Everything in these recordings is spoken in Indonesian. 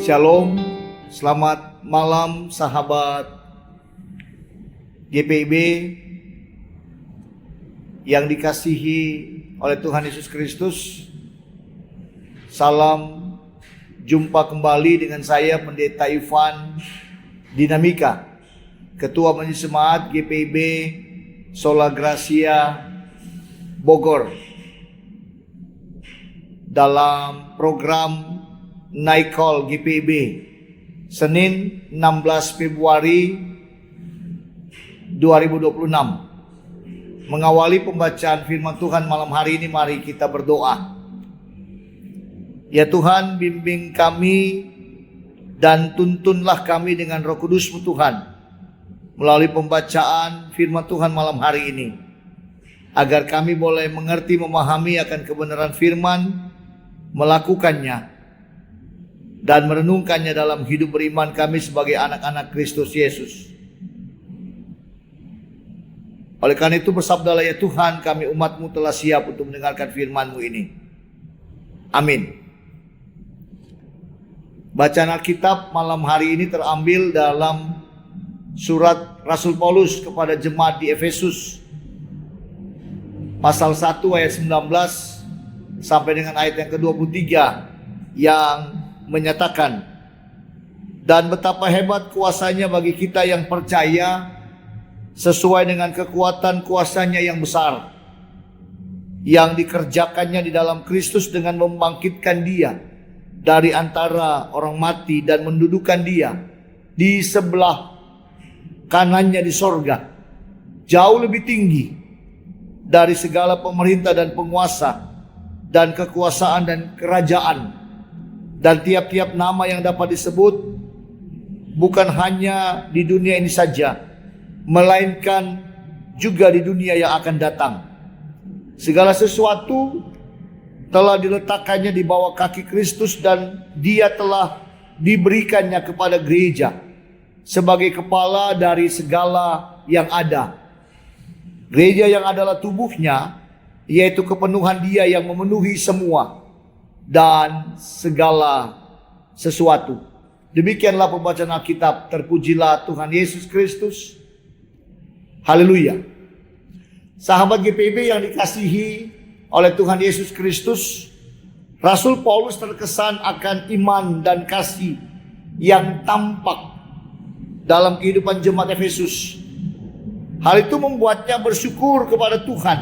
Shalom, selamat malam sahabat GPIB yang dikasihi oleh Tuhan Yesus Kristus. Salam jumpa kembali dengan saya Pendeta Ivan Dinamika, Ketua Majelis Jemaat GPIB Sola Gracia Bogor, dalam program Night Call GPIB Senin 16 Februari 2026. Mengawali pembacaan firman Tuhan malam hari ini, mari kita berdoa. Ya Tuhan, bimbing kami dan tuntunlah kami dengan Roh Kudus-Mu Tuhan melalui pembacaan firman Tuhan malam hari ini, agar kami boleh mengerti, memahami akan kebenaran firman, melakukannya dan merenungkannya dalam hidup beriman kami sebagai anak-anak Kristus Yesus. Oleh karena itu bersabdalah ya Tuhan, kami umat-Mu telah siap untuk mendengarkan firman-Mu ini. Amin. Bacaan Alkitab malam hari ini terambil dalam surat Rasul Paulus kepada jemaat di Efesus, pasal 1 ayat 19 sampai dengan ayat yang ke-23, yang menyatakan, dan betapa hebat kuasanya bagi kita yang percaya, sesuai dengan kekuatan kuasanya yang besar, yang dikerjakannya di dalam Kristus dengan membangkitkan dia dari antara orang mati dan mendudukan dia di sebelah kanannya di sorga, jauh lebih tinggi dari segala pemerintah dan penguasa dan kekuasaan dan kerajaan dan tiap-tiap nama yang dapat disebut, bukan hanya di dunia ini saja, melainkan juga di dunia yang akan datang. Segala sesuatu telah diletakkannya di bawah kaki Kristus, dan dia telah diberikannya kepada gereja sebagai kepala dari segala yang ada. Gereja yang adalah tubuhnya, yaitu kepenuhan dia yang memenuhi semua dan segala sesuatu. Demikianlah pembacaan Alkitab. Terpujilah Tuhan Yesus Kristus. Haleluya. Sahabat GPIB yang dikasihi oleh Tuhan Yesus Kristus, Rasul Paulus terkesan akan iman dan kasih yang tampak dalam kehidupan jemaat Efesus. Hal itu membuatnya bersyukur kepada Tuhan.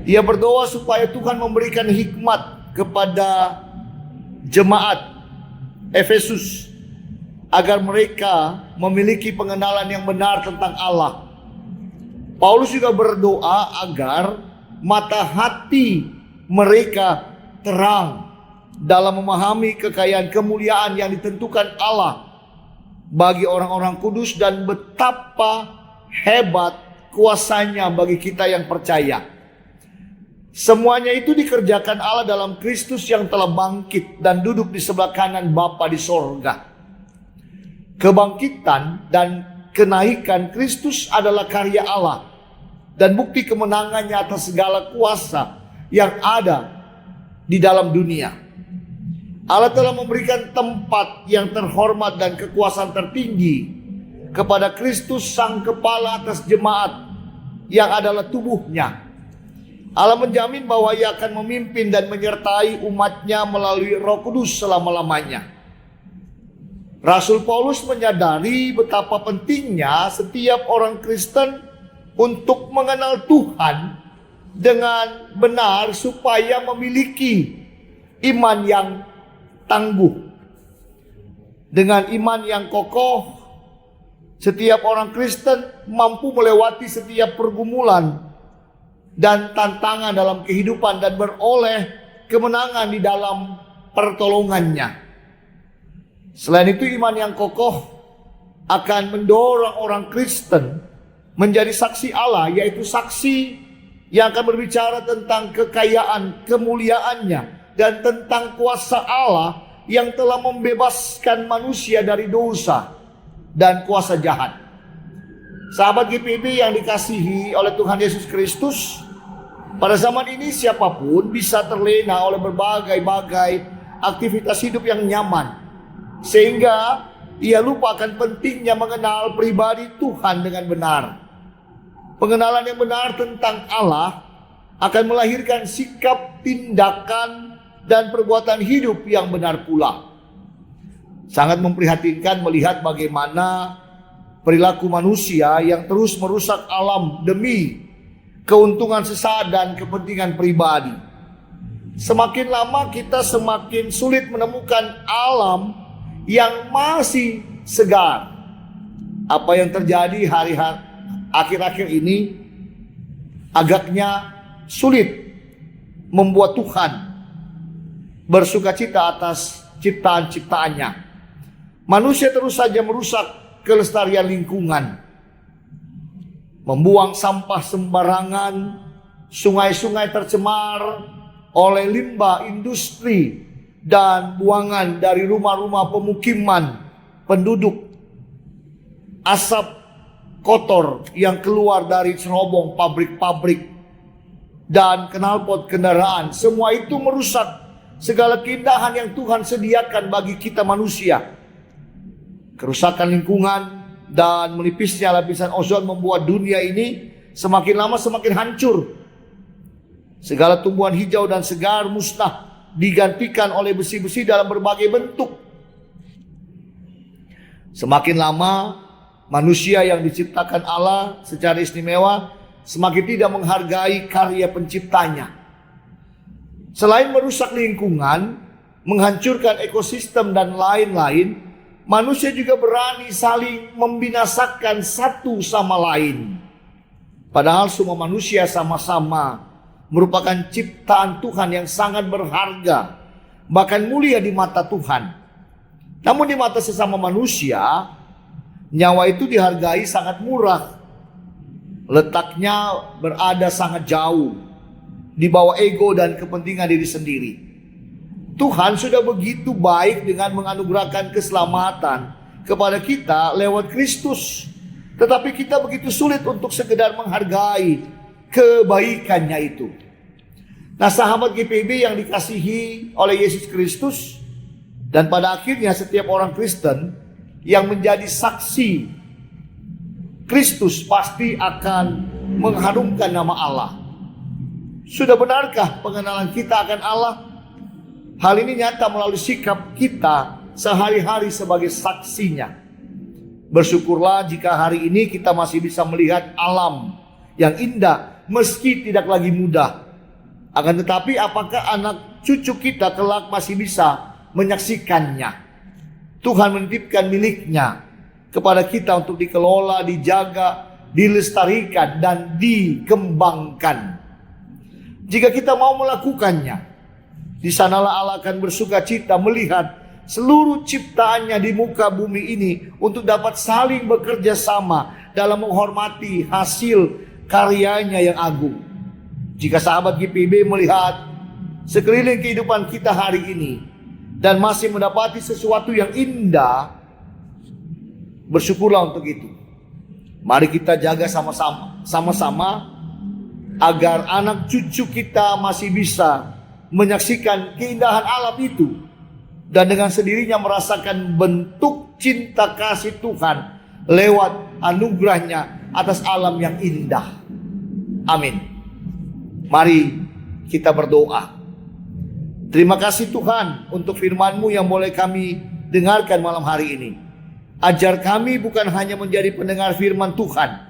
Ia berdoa supaya Tuhan memberikan hikmat kepada jemaat Efesus agar mereka memiliki pengenalan yang benar tentang Allah. Paulus juga berdoa agar mata hati mereka terang dalam memahami kekayaan kemuliaan yang ditentukan Allah bagi orang-orang kudus, dan betapa hebat kuasanya bagi kita yang percaya. Semuanya itu dikerjakan Allah dalam Kristus yang telah bangkit dan duduk di sebelah kanan Bapa di sorga. Kebangkitan dan kenaikan Kristus adalah karya Allah dan bukti kemenangannya atas segala kuasa yang ada di dalam dunia. Allah telah memberikan tempat yang terhormat dan kekuasaan tertinggi kepada Kristus, sang kepala atas jemaat yang adalah tubuhnya. Allah menjamin bahwa ia akan memimpin dan menyertai umatnya melalui Roh Kudus selama-lamanya. Rasul Paulus menyadari betapa pentingnya setiap orang Kristen untuk mengenal Tuhan dengan benar supaya memiliki iman yang tangguh. Dengan iman yang kokoh, setiap orang Kristen mampu melewati setiap pergumulan dan tantangan dalam kehidupan dan beroleh kemenangan di dalam pertolongannya. Selain itu, iman yang kokoh akan mendorong orang Kristen menjadi saksi Allah, yaitu saksi yang akan berbicara tentang kekayaan kemuliaannya dan tentang kuasa Allah yang telah membebaskan manusia dari dosa dan kuasa jahat. Sahabat GPIB yang dikasihi oleh Tuhan Yesus Kristus, pada zaman ini siapapun bisa terlena oleh berbagai-bagai aktivitas hidup yang nyaman sehingga ia lupa akan pentingnya mengenal pribadi Tuhan dengan benar. Pengenalan yang benar tentang Allah akan melahirkan sikap, tindakan, dan perbuatan hidup yang benar pula. Sangat memprihatinkan melihat bagaimana perilaku manusia yang terus merusak alam demi keuntungan sesaat dan kepentingan pribadi. Semakin lama kita semakin sulit menemukan alam yang masih segar. Apa yang terjadi hari-hari akhir-akhir ini agaknya sulit membuat Tuhan bersukacita atas ciptaan-ciptaannya. Manusia terus saja merusak kelestarian lingkungan, membuang sampah sembarangan, sungai-sungai tercemar oleh limbah industri dan buangan dari rumah-rumah pemukiman penduduk. Asap kotor yang keluar dari cerobong pabrik-pabrik dan knalpot kendaraan, semua itu merusak segala keindahan yang Tuhan sediakan bagi kita manusia. Kerusakan lingkungan dan menipisnya lapisan ozon membuat dunia ini semakin lama semakin hancur. Segala tumbuhan hijau dan segar musnah, digantikan oleh besi-besi dalam berbagai bentuk. Semakin lama manusia yang diciptakan Allah secara istimewa semakin tidak menghargai karya penciptanya. Selain merusak lingkungan, menghancurkan ekosistem dan lain-lain, manusia juga berani saling membinasakan satu sama lain. Padahal semua manusia sama-sama merupakan ciptaan Tuhan yang sangat berharga, bahkan mulia di mata Tuhan. Namun di mata sesama manusia, nyawa itu dihargai sangat murah. Letaknya berada sangat jauh, di bawah ego dan kepentingan diri sendiri. Tuhan sudah begitu baik dengan menganugerahkan keselamatan kepada kita lewat Kristus. Tetapi kita begitu sulit untuk sekedar menghargai kebaikannya itu. Nah, sahabat GPIB yang dikasihi oleh Yesus Kristus, dan pada akhirnya setiap orang Kristen yang menjadi saksi Kristus pasti akan mengharumkan nama Allah. Sudah benarkah pengenalan kita akan Allah? Hal ini nyata melalui sikap kita sehari-hari sebagai saksinya. Bersyukurlah jika hari ini kita masih bisa melihat alam yang indah meski tidak lagi mudah. Akan tetapi apakah anak cucu kita kelak masih bisa menyaksikannya? Tuhan menitipkan miliknya kepada kita untuk dikelola, dijaga, dilestarikan, dan dikembangkan. Jika kita mau melakukannya, di sanalah Allah akan bersuka cita melihat seluruh ciptaannya di muka bumi ini untuk dapat saling bekerja sama dalam menghormati hasil karyanya yang agung. Jika sahabat GPIB melihat sekeliling kehidupan kita hari ini dan masih mendapati sesuatu yang indah, bersyukurlah untuk itu. Mari kita jaga sama-sama agar anak cucu kita masih bisa menyaksikan keindahan alam itu dan dengan sendirinya merasakan bentuk cinta kasih Tuhan lewat anugerahnya atas alam yang indah. Amin. Mari kita berdoa. Terima kasih Tuhan untuk firman-Mu yang boleh kami dengarkan malam hari ini. Ajar kami bukan hanya menjadi pendengar firman Tuhan,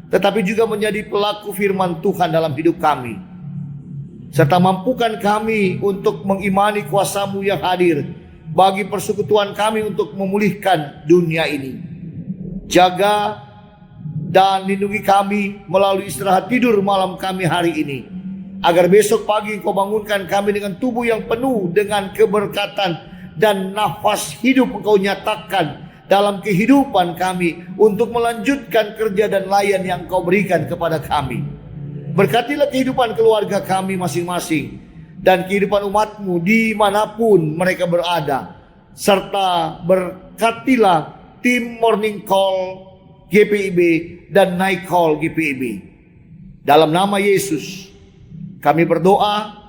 tetapi juga menjadi pelaku firman Tuhan dalam hidup kami. Serta mampukan kami untuk mengimani kuasa-Mu yang hadir bagi persekutuan kami untuk memulihkan dunia ini. Jaga dan lindungi kami melalui istirahat tidur malam kami hari ini, agar besok pagi Engkau bangunkan kami dengan tubuh yang penuh dengan keberkatan dan nafas hidup Engkau nyatakan dalam kehidupan kami untuk melanjutkan kerja dan layan yang Engkau berikan kepada kami. Berkatilah kehidupan keluarga kami masing-masing dan kehidupan umat-Mu dimanapun mereka berada. Serta berkatilah tim Morning Call GPIB dan Night Call GPIB. Dalam nama Yesus kami berdoa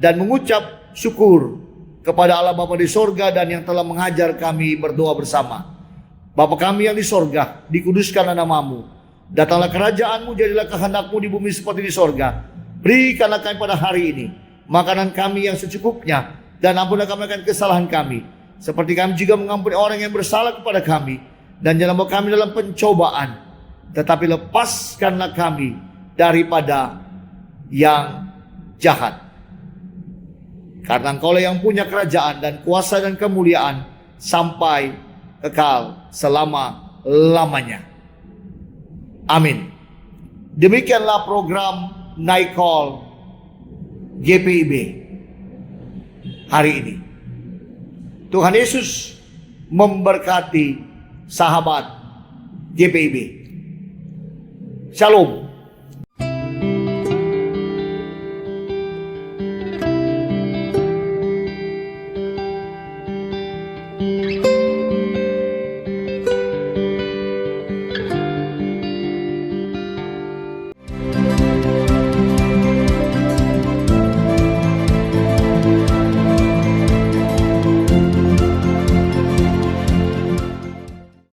dan mengucap syukur. kepada Allah Bapa di sorga dan yang telah mengajar kami berdoa bersama. Bapa kami yang di sorga, dikuduskanlah namamu. Datanglah kerajaanmu, jadilah kehendakmu di bumi seperti di sorga. Berikanlah kami pada hari ini makanan kami yang secukupnya, dan ampunilah kami akan kesalahan kami, seperti kami juga mengampuni orang yang bersalah kepada kami. Dan jangan bawa kami dalam pencobaan, tetapi lepaskanlah kami daripada yang jahat. Karena Engkaulah yang punya kerajaan dan kuasa dan kemuliaan sampai kekal selama-lamanya. Amin. Demikianlah program Night Call GPIB hari ini. Tuhan Yesus memberkati sahabat GPIB. Shalom.